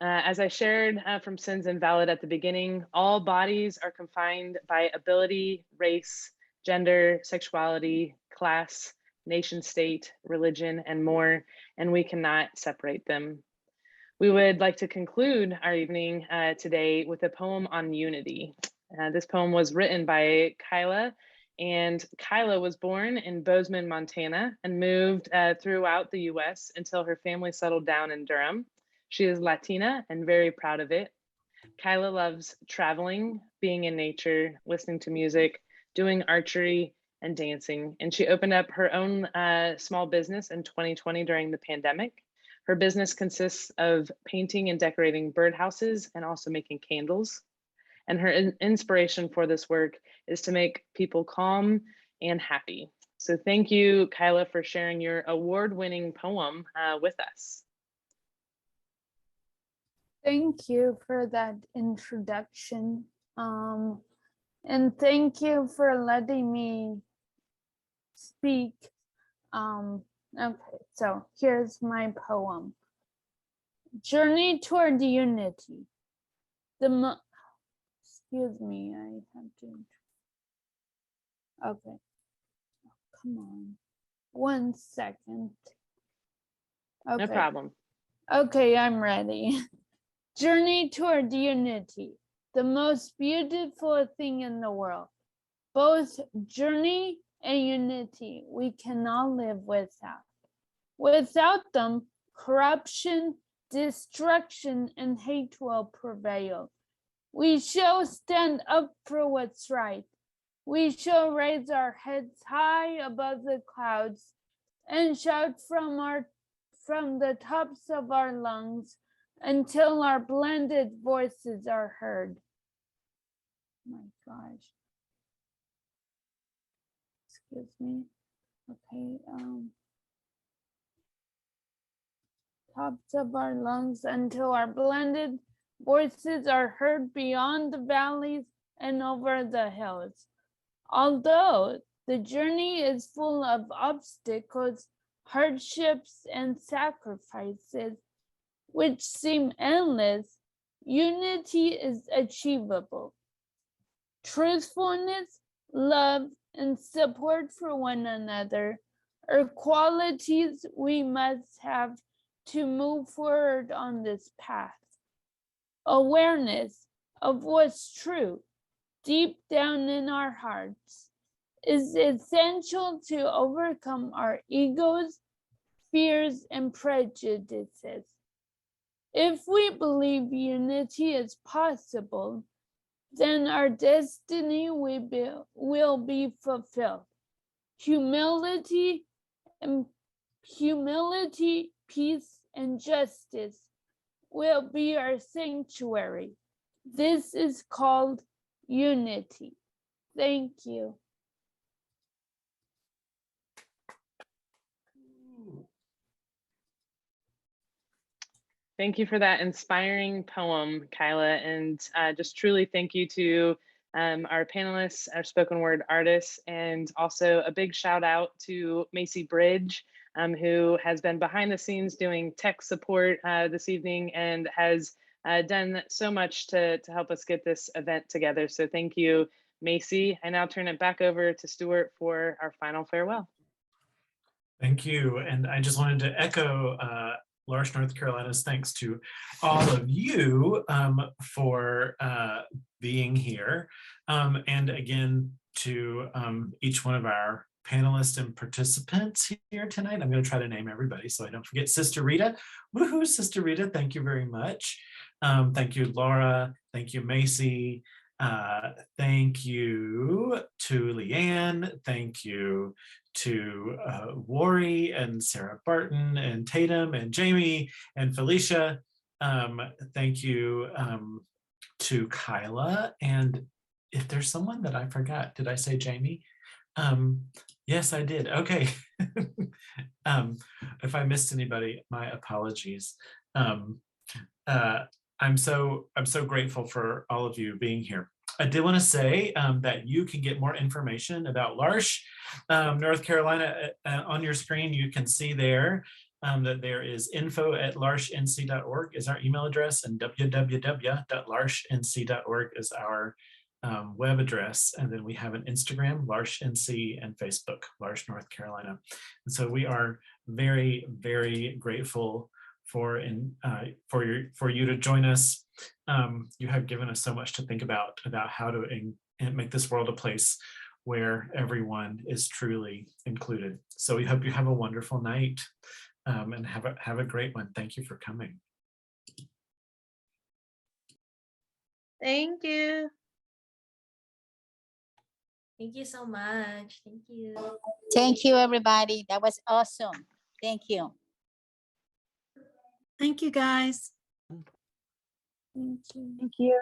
As I shared from Sins Invalid at the beginning, all bodies are confined by ability, race, gender, sexuality, class, nation state, religion, and more, and we cannot separate them. We would like to conclude our evening today with a poem on unity. This poem was written by Kyla, and Kyla was born in Bozeman, Montana, and moved throughout the US until her family settled down in Durham. She is Latina and very proud of it. Kyla loves traveling, being in nature, listening to music, doing archery, and dancing. And she opened up her own small business in 2020 during the pandemic. Her business consists of painting and decorating birdhouses and also making candles. And her inspiration for this work is to make people calm and happy. So thank you, Kyla, for sharing your award-winning poem with us. Thank you for that introduction. And thank you for letting me speak. Okay, so here's my poem. Journey toward unity. Excuse me, I have to. Okay, come on. 1 second. Okay. No problem. Okay, I'm ready. Journey toward unity, the most beautiful thing in the world. Both journey and unity we cannot live without. Without them, corruption, destruction, and hate will prevail. We shall stand up for what's right. We shall raise our heads high above the clouds and shout from the tops of our lungs until our blended voices are heard. my gosh. Excuse me. Okay. Tops of our lungs until our blended voices are heard beyond the valleys and over the hills. Although the journey is full of obstacles, hardships, and sacrifices, which seem endless, unity is achievable. Truthfulness, love, and support for one another are qualities we must have to move forward on this path. Awareness of what's true deep down in our hearts is essential to overcome our egos, fears, and prejudices. If we believe unity is possible, then our destiny will be fulfilled. Humility, peace, and justice will be our sanctuary. This is called unity. Thank you. Thank you for that inspiring poem, Kyla, and just truly thank you to our panelists, our spoken word artists, and also a big shout out to Macy Bridge, who has been behind the scenes doing tech support this evening and has done so much to help us get this event together. So thank you, Macy. I now turn it back over to Stuart for our final farewell. Thank you. And I just wanted to echo L'Arche, North Carolina's thanks to all of you for being here. And again, to each one of our panelists and participants here tonight. I'm going to try to name everybody so I don't forget. Sister Rita, woohoo, Sister Rita, thank you very much. Thank you, Laura. Thank you, Macy. Thank you to Leanne. Thank you to Warrie and Sarah Barton and Tatum and Jamie and Felicia. Thank you to Kyla. And if there's someone that I forgot, did I say Jamie? Yes, I did. Okay. If I missed anybody, my apologies. I'm so grateful for all of you being here. I did want to say that you can get more information about L'Arche, North Carolina on your screen. You can see there that there is info@larchenc.org is our email address, and www.larchenc.org is our web address. And then we have an Instagram, L'Arche NC, and Facebook, L'Arche North Carolina. And so we are very, very grateful for you to join us. You have given us so much to think about how to make this world a place where everyone is truly included. So we hope you have a wonderful night and have a great one. Thank you for coming. Thank you. Thank you so much. Thank you. Thank you, everybody. That was awesome. Thank you. Thank you, guys. Thank you. Thank you.